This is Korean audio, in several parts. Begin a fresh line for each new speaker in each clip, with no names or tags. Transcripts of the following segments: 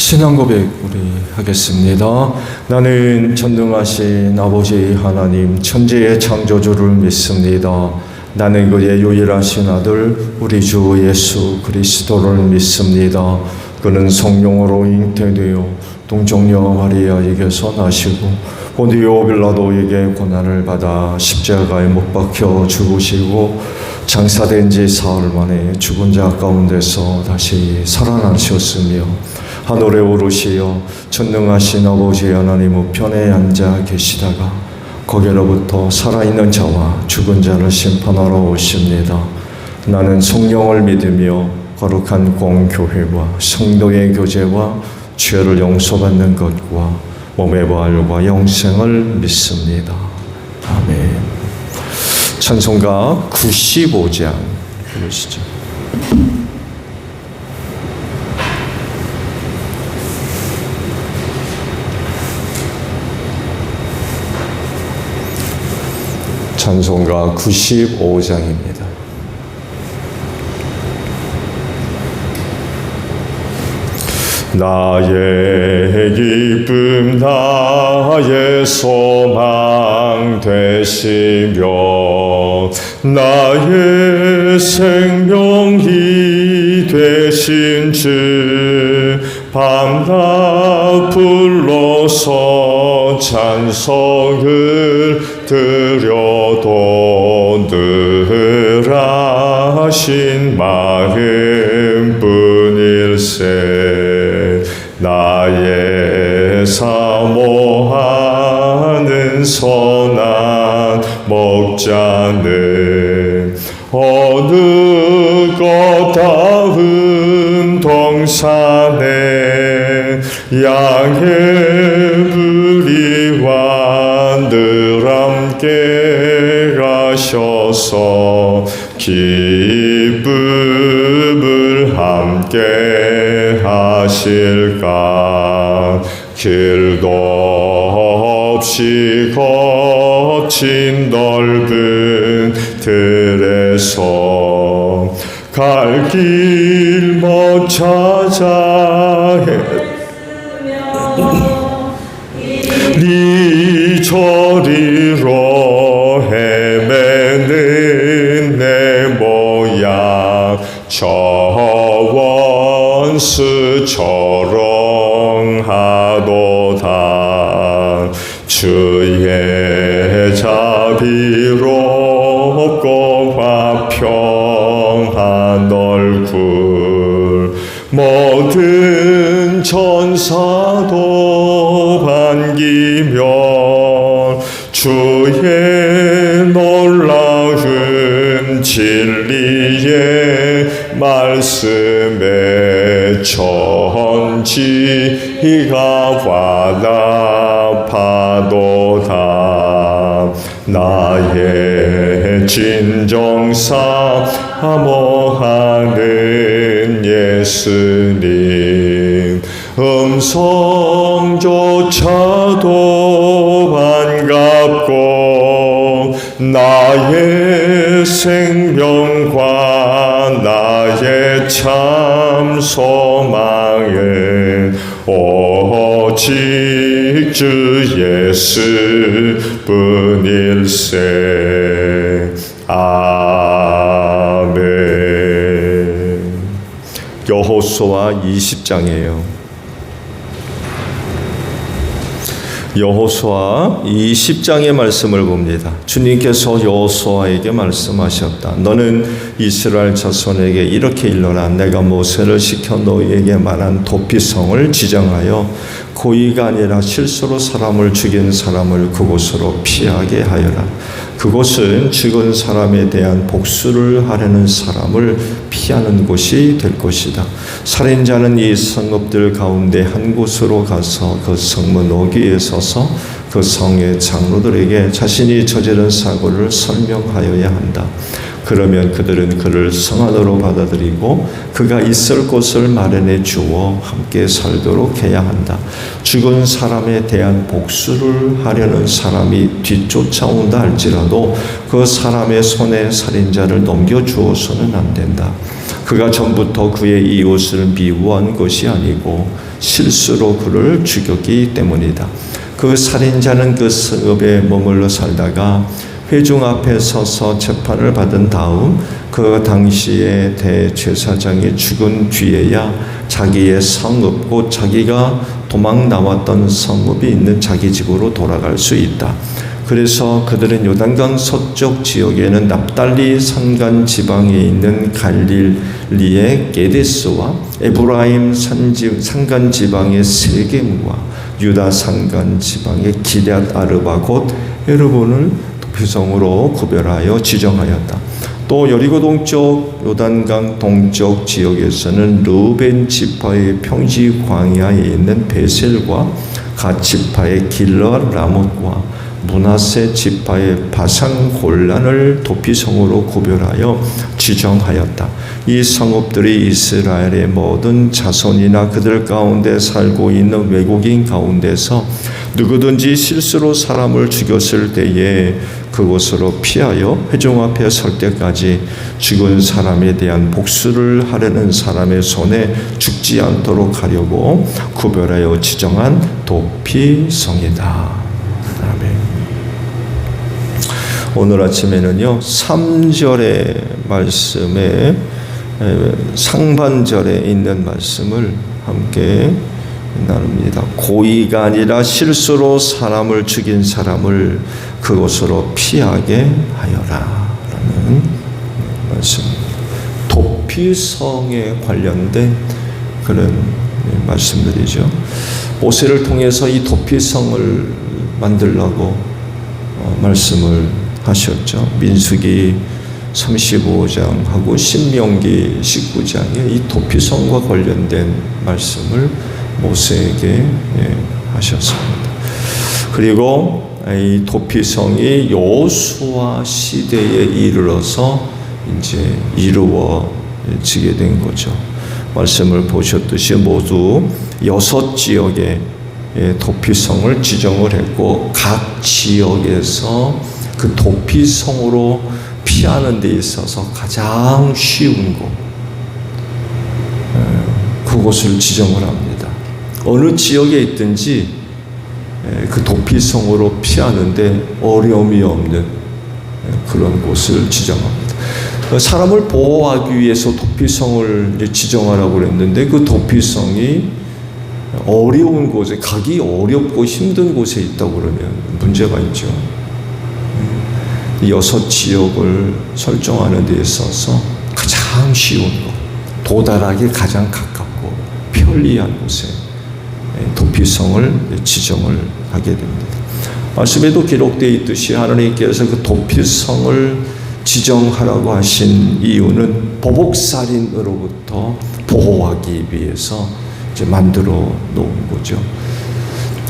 신앙 고백 우리 하겠습니다. 나는 전능하신 아버지 하나님 천지의 창조주를 믿습니다. 나는 그의 유일하신 아들 우리 주 예수 그리스도를 믿습니다. 그는 성령으로 잉태되어 동정녀 마리아에게서 나시고 본디오 빌라도에게 고난을 받아 십자가에 못 박혀 죽으시고 장사된 지 사흘 만에 죽은 자 가운데서 다시 살아나셨으며 하늘에 오르시어 전능하신 아버지 하나님 우편에 앉아 계시다가 거기로부터 살아있는 자와 죽은 자를 심판하러 오십니다. 나는 성령을 믿으며 거룩한 공교회와 성도의 교제와 죄를 용서받는 것과 몸의 부활과 영생을 믿습니다. 아멘. 찬송가 95장 부르시죠. 찬송가 95장입니다. 나의 기쁨 나의 소망 되시며 나의 생명이 되신 주 밤낮 불러서 찬송을 드려도 늘 하신 마음뿐일세. 나의 사모하는 선한 목자는 어느 것다운 동산에 양의 무리와 늘 함께 가셔서 기쁨을 함께 하실까. 길도 없이 거친 넓은 들에서 갈 길못 찾아 이저리로 헤매는 내 모양 저 원수처럼 하도다. 주의 자비롭고 화평한 얼굴 모든 천사도 반기며 주의 놀라운 진리의 말씀에 천지가 화답하도다. 나의 진정 사모하는 예수님 음성조차도 반갑고 나의 생명과 나의 참 소망은 오직 주 예수뿐일세. 아멘. 여호수아 20장이에요. 여호수아 20장의 말씀을 봅니다. 주님께서 여호수아에게 말씀하셨다. 너는 이스라엘 자손에게 이렇게 일러라. 내가 모세를 시켜 너희에게 말한 도피성을 지정하여 고의가 아니라 실수로 사람을 죽인 사람을 그곳으로 피하게 하여라. 그곳은 죽은 사람에 대한 복수를 하려는 사람을 피하는 곳이 될 것이다. 살인자는 이 성읍들 가운데 한 곳으로 가서 그 성문 어귀에 서서 그 성의 장로들에게 자신이 저지른 사고를 설명하여야 한다. 그러면 그들은 그를 성 안으로 받아들이고 그가 있을 곳을 마련해 주어 함께 살도록 해야 한다. 죽은 사람에 대한 복수를 하려는 사람이 뒤쫓아온다 할지라도 그 사람의 손에 살인자를 넘겨주어서는 안 된다. 그가 전부터 그의 이웃을 미워한 것이 아니고 실수로 그를 죽였기 때문이다. 그 살인자는 그 성읍에 머물러 살다가 회중 앞에 서서 재판을 받은 다음 그 당시에 대제사장이 죽은 뒤에야 자기의 성읍, 곧 자기가 도망 나왔던 성읍이 있는 자기 집으로 돌아갈 수 있다. 그래서 그들은 요단강 서쪽 지역에는 납달리 산간 지방에 있는 갈릴리의 게데스와 에브라임 산간 지방의 세겜과 유다 산간 지방의 기럇 아르바 곧 헤르본을 도피성으로 구별하여 지정하였다. 또 여리고 동쪽 요단강 동쪽 지역에서는 르벤 지파의 평지 광야에 있는 베셀과 갓 지파의 길르앗 라못과 므낫세 지파의 바산 골란을 도피성으로 구별하여 지정하였다. 이 성읍들이 이스라엘의 모든 자손이나 그들 가운데 살고 있는 외국인 가운데서 누구든지 실수로 사람을 죽였을 때에 그곳으로 피하여 회중 앞에 설 때까지 죽은 사람에 대한 복수를 하려는 사람의 손에 죽지 않도록 하려고 구별하여 지정한 도피성이다. 아멘. 오늘 아침에는요 3절의 말씀에 상반절에 있는 말씀을 함께 나눕니다. 고의가 아니라 실수로 사람을 죽인 사람을 그곳으로 피하게 하여라 라는 말씀입니다. 도피성에 관련된 그런 말씀들이죠. 모세를 통해서 이 도피성을 만들라고 말씀을 하셨죠. 민수기 35장하고 신명기 19장에 이 도피성과 관련된 말씀을 모세에게 하셨습니다. 그리고 이 도피성이 여호수아 시대에 이르러서 이제 이루어지게 된 거죠. 말씀을 보셨듯이 모두 6지역의 도피성을 지정을 했고 각 지역에서 그 도피성으로 피하는 데 있어서 가장 쉬운 곳 그곳을 지정을 합니다. 어느 지역에 있든지 그 도피성으로 피하는데 어려움이 없는 그런 곳을 지정합니다. 사람을 보호하기 위해서 도피성을 지정하라고 그랬는데 그 도피성이 어려운 곳에 가기 어렵고 힘든 곳에 있다고 그러면 문제가 있죠. 6지역을 설정하는 데 있어서 가장 쉬운 곳, 도달하기 가장 가깝고 편리한 곳에 도피성을 지정을 하게 됩니다. 말씀에도 기록되어 있듯이 하나님께서 그 도피성을 지정하라고 하신 이유는 보복살인으로부터 보호하기 위해서 이제 만들어 놓은 거죠.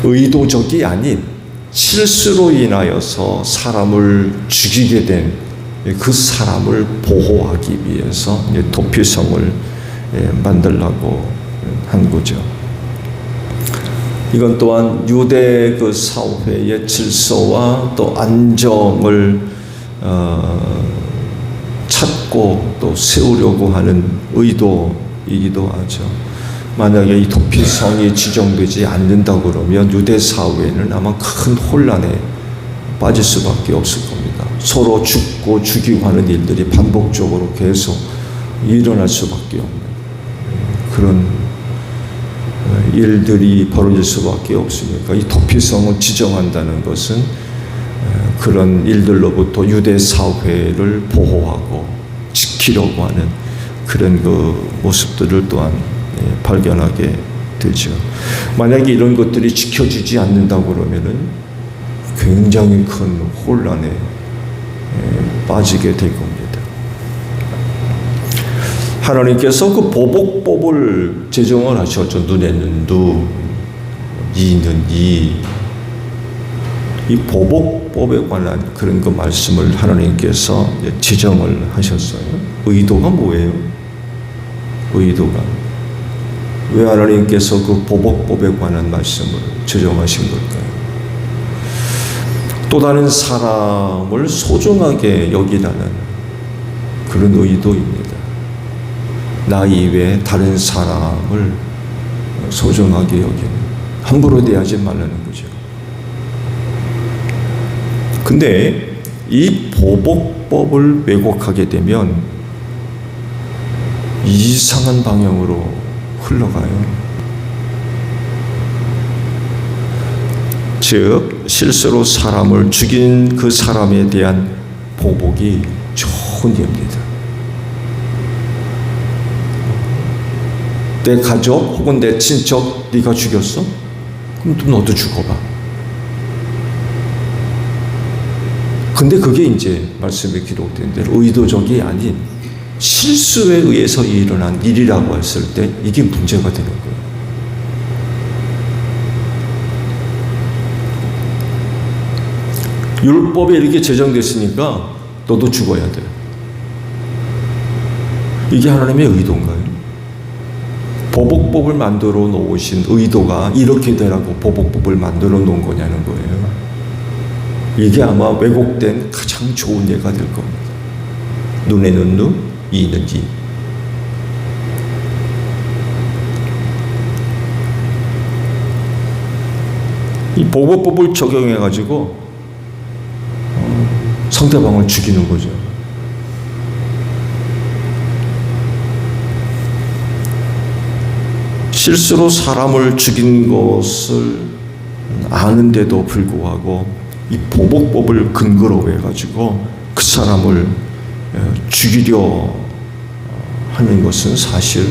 의도적이 아닌 실수로 인하여서 사람을 죽이게 된 그 사람을 보호하기 위해서 도피성을 만들라고 한 거죠. 이건 또한 유대 그 사회의 질서와 또 안정을 찾고 또 세우려고 하는 의도이기도 하죠. 만약에 이 도피성이 지정되지 않는다 그러면 유대 사회는 아마 큰 혼란에 빠질 수밖에 없을 겁니다. 서로 죽고 죽이고 하는 일들이 반복적으로 계속 일어날 수밖에 없는 그런 일들이 벌어질 수밖에 없으니까 이 도피성을 지정한다는 것은 그런 일들로부터 유대 사회를 보호하고 지키려고 하는 그런 그 모습들을 또한 발견하게 되죠. 만약에 이런 것들이 지켜지지 않는다고 그러면은 굉장히 큰 혼란에 빠지게 될 겁니다. 하나님께서 그 보복법을 제정을 하셨죠. 눈에는 눈, 이는 이, 이 보복법에 관한 그런 그 말씀을 하나님께서 지정을 하셨어요. 의도가 뭐예요? 의도가 왜 하나님께서 그 보복법에 관한 말씀을 지정하신 걸까요? 또 다른 사람을 소중하게 여기라는 그런 의도입니다. 나 이외에 다른 사람을 소중하게 여기는, 함부로 대하지 말라는 거죠. 근데 이 보복법을 왜곡하게 되면 이상한 방향으로 흘러가요. 즉 실수로 사람을 죽인 그 사람에 대한 보복이 좋은 예입니다. 내 가족 혹은 내 친척 네가 죽였어? 그럼 또 너도 죽어봐. 근데 그게 이제 말씀에 기록된 대로 의도적이 아닌 실수에 의해서 일어난 일이라고 했을 때 이게 문제가 되는 거예요. 율법에 이렇게 제정됐으니까 너도 죽어야 돼. 이게 하나님의 의도인가요? 보복법을 만들어 놓으신 의도가 이렇게 되라고 보복법을 만들어 놓은 거냐는 거예요. 이게 아마 왜곡된 가장 좋은 예가 될 겁니다. 눈에는 눈, 이는 이. 이 보복법을 적용해가지고 상대방을 죽이는 거죠. 실수로 사람을 죽인 것을 아는데도 불구하고 이 보복법을 근거로 해가지고 그 사람을 죽이려 하는 것은 사실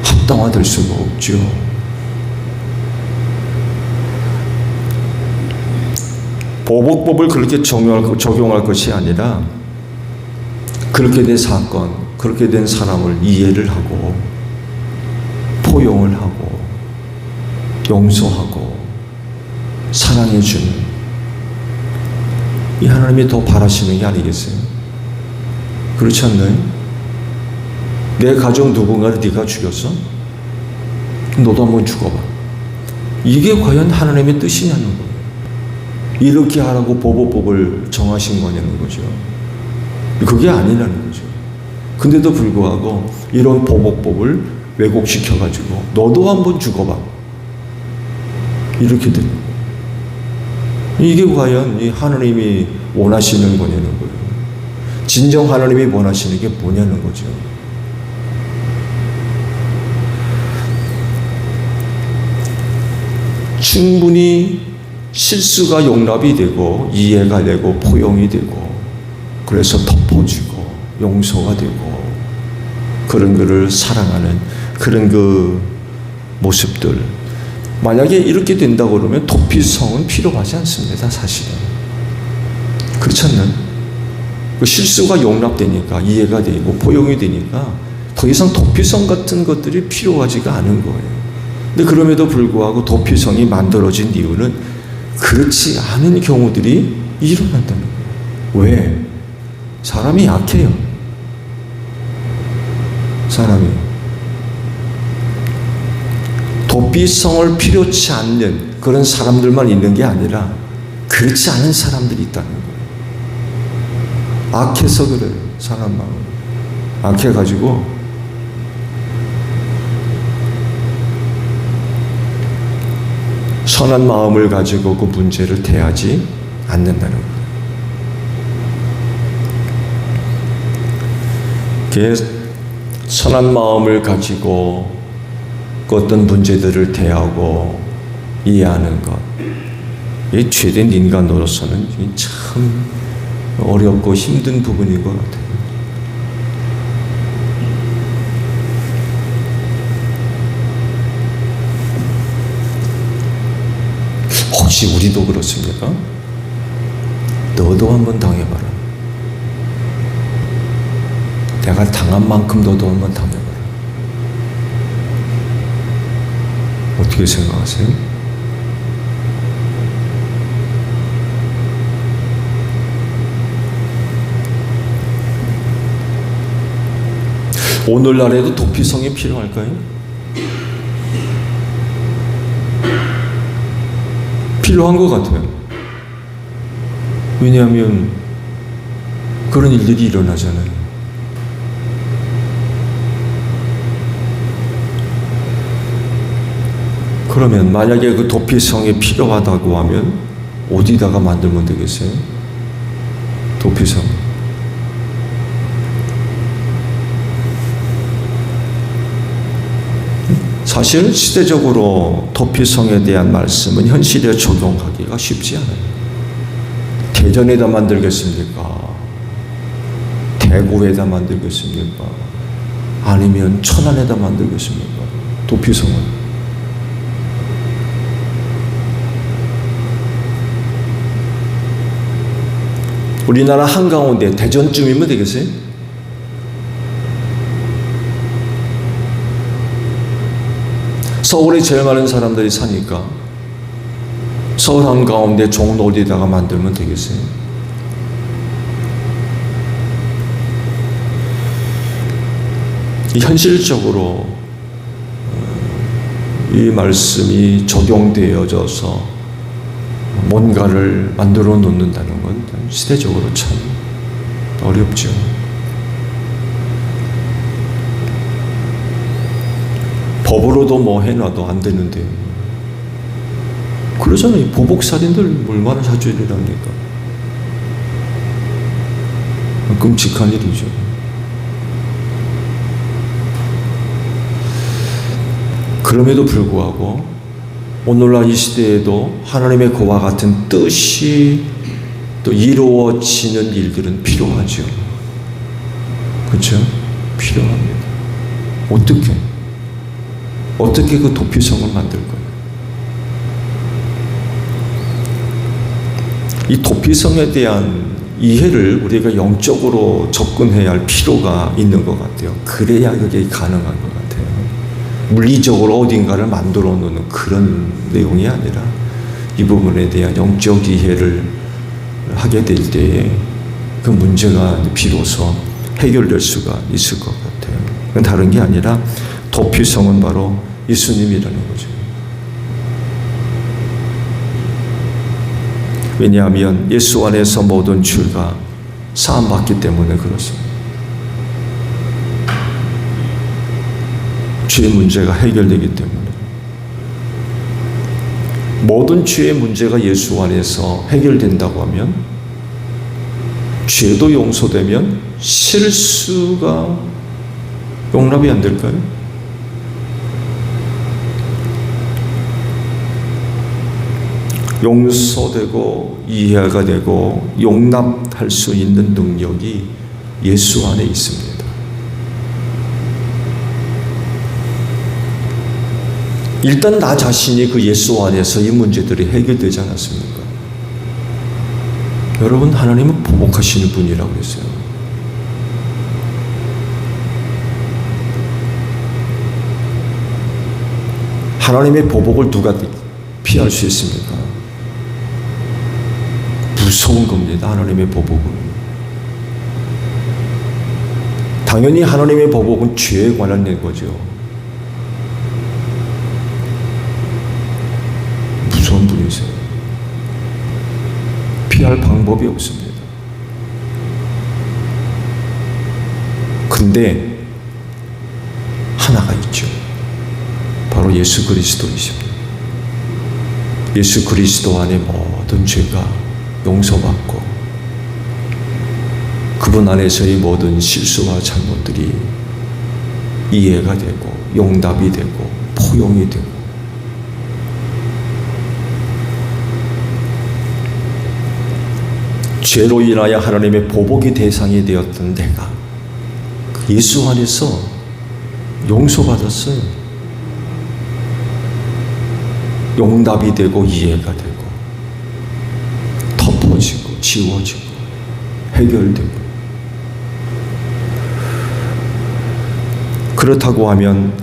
합당화될 수가 없죠. 보복법을 그렇게 적용할 것이 아니라 그렇게 된 사건, 그렇게 된 사람을 이해를 하고 포용을 하고 용서하고 사랑해 주는, 이 하나님이 더 바라시는 게 아니겠어요? 그렇지 않나요? 내 가족 누군가를 네가 죽였어? 너도 한번 죽어봐. 이게 과연 하나님의 뜻이냐는 거예요. 이렇게 하라고 보복법을 정하신 거냐는 거죠. 그게 아니라는 거죠. 근데도 불구하고 이런 보복법을 왜곡시켜가지고 너도 한번 죽어봐. 이렇게 되는 거예요. 이게 과연 이 하나님이 원하시는 거냐는 거예요. 진정 하나님이 원하시는 게 뭐냐는 거죠. 충분히 실수가 용납이 되고 이해가 되고 포용이 되고 그래서 덮어주고 용서가 되고 그런 그를 사랑하는 그런 그 모습들, 만약에 이렇게 된다고 그러면 도피성은 필요하지 않습니다. 사실은 그렇지 않나요? 그 실수가 용납되니까 이해가 되고 포용이 되니까 더 이상 도피성 같은 것들이 필요하지가 않은 거예요. 근데 그럼에도 불구하고 도피성이 만들어진 이유는 그렇지 않은 경우들이 일어난다는 거예요. 왜? 사람이 약해요. 사람이 도피성을 필요치 않는 그런 사람들만 있는 게 아니라 그렇지 않은 사람들이 있다는 거예요. 악해서 그래요. 사람 마음 악해가지고 선한 마음을 가지고 그 문제를 대하지 않는다는 거예요. 선한 마음을 가지고 그 어떤 문제들을 대하고 이해하는 것, 이 죄된 인간으로서는 참 어렵고 힘든 부분인 것 같아요. 혹시 우리도 그렇습니까? 너도 한번 당해봐라. 내가 당한 만큼 너도 한번 당해봐라. 어떻게 생각하세요? 오늘날에도 도피성이 필요할까요? 필요한 것 같아요. 왜냐하면 그런 일들이 일어나잖아요. 그러면 만약에 그 도피성이 필요하다고 하면 어디다가 만들면 되겠어요? 도피성. 사실 시대적으로 도피성에 대한 말씀은 현실에 적용하기가 쉽지 않아요. 대전에다 만들겠습니까? 대구에다 만들겠습니까? 아니면 천안에다 만들겠습니까? 도피성은. 우리나라 한가운데 대전쯤이면 되겠어요? 서울에 제일 많은 사람들이 사니까 서울 한가운데 종로 어디다가 만들면 되겠어요? 현실적으로 이 말씀이 적용되어져서 뭔가를 만들어 놓는다는 건 시대적으로 참 어렵죠. 법으로도 뭐 해놔도 안 되는데. 그러잖아요. 보복살인들 얼마나 사주일이랍니까? 끔찍한 일이죠. 그럼에도 불구하고 오늘날 이 시대에도 하나님의 그와 같은 뜻이 또 이루어지는 일들은 필요하죠. 그렇죠? 필요합니다. 어떻게 그 도피성을 만들 거예요? 이 도피성에 대한 이해를 우리가 영적으로 접근해야 할 필요가 있는 것 같아요. 그래야 그게 가능한 것 같아요. 물리적으로 어딘가를 만들어 놓는 그런 내용이 아니라 이 부분에 대한 영적 이해를 하게 될 때에 그 문제가 비로소 해결될 수가 있을 것 같아요. 그건 다른 게 아니라 도피성은 바로 예수님이라는 거죠. 왜냐하면 예수 안에서 모든 죄가 사함받기 때문에 그렇습니다. 죄의 문제가 해결되기 때문에. 모든 죄의 문제가 예수 안에서 해결된다고 하면 죄도 용서되면 실수가 용납이 안 될까요? 용서되고 이해가 되고 용납할 수 있는 능력이 예수 안에 있습니다. 일단 나 자신이 그 예수 안에서 이 문제들이 해결되지 않았습니까? 여러분, 하나님은 보복하시는 분이라고 했어요. 하나님의 보복을 누가 피할 수 있습니까? 무서운 겁니다. 하나님의 보복은. 당연히 하나님의 보복은 죄에 관련된 거죠. 무서운 분이세요. 피할 방법이 없습니다. 근데 하나가 있죠. 바로 예수 그리스도이십니다. 예수 그리스도 안에 모든 죄가 용서받고 그분 안에서의 모든 실수와 잘못들이 이해가 되고 용납이 되고 포용이 되고 죄로 인하여 하나님의 보복의 대상이 되었던 내가 예수 안에서 용서받았어요. 용납이 되고 이해가 되고 덮어지고 지워지고 해결되고. 그렇다고 하면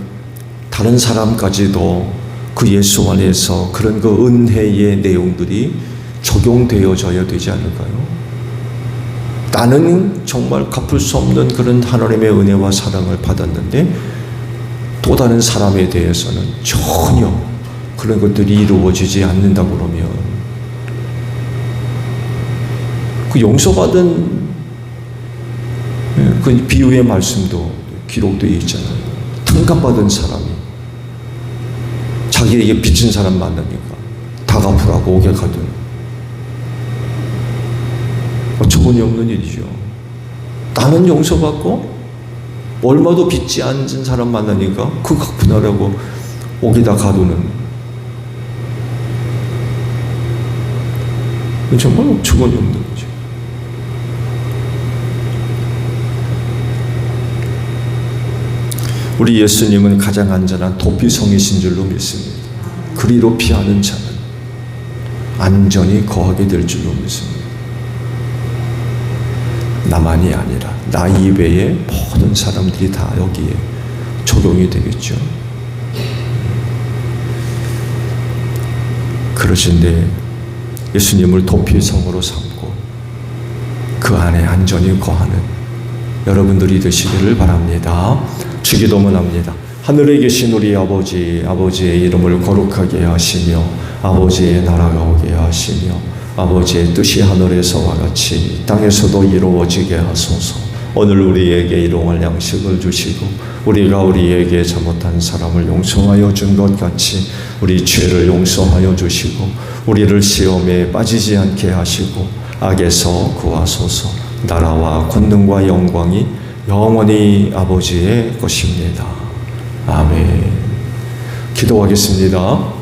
다른 사람까지도 그 예수 안에서 그런 그 은혜의 내용들이 적용되어져야 되지 않을까요? 나는 정말 갚을 수 없는 그런 하나님의 은혜와 사랑을 받았는데 또 다른 사람에 대해서는 전혀 그런 것들이 이루어지지 않는다 그러면 그 용서받은 그 비유의 말씀도 기록되어 있잖아요. 탕감받은 사람이 자기에게 빚진 사람 만나니까 다 갚으라고 옥에 가든 조건이 없는 일이죠. 나는 용서받고 얼마도 빚지 않은 사람 만나니까 그 갚으라고 옥에다 가두는 정말 조건이 없는 거죠. 우리 예수님은 가장 안전한 도피성이신 줄로 믿습니다. 그리로 피하는 자는 안전히 거하게 될 줄로 믿습니다. 나만이 아니라 나 이외의 모든 사람들이 다 여기에 적용이 되겠죠. 그러신데 예수님을 도피성으로 삼고 그 안에 안전히 거하는 여러분들이 되시기를 바랍니다. 주기도문 합니다. 하늘에 계신 우리 아버지, 아버지의 이름을 거룩하게 하시며 아버지의 나라가 오게 하시며 아버지의 뜻이 하늘에서와 같이 땅에서도 이루어지게 하소서. 오늘 우리에게 일용할 양식을 주시고 우리가 우리에게 잘못한 사람을 용서하여 준 것 같이 우리 죄를 용서하여 주시고 우리를 시험에 빠지지 않게 하시고 악에서 구하소서. 나라와 권능과 영광이 영원히 아버지의 것입니다. 아멘. 기도하겠습니다.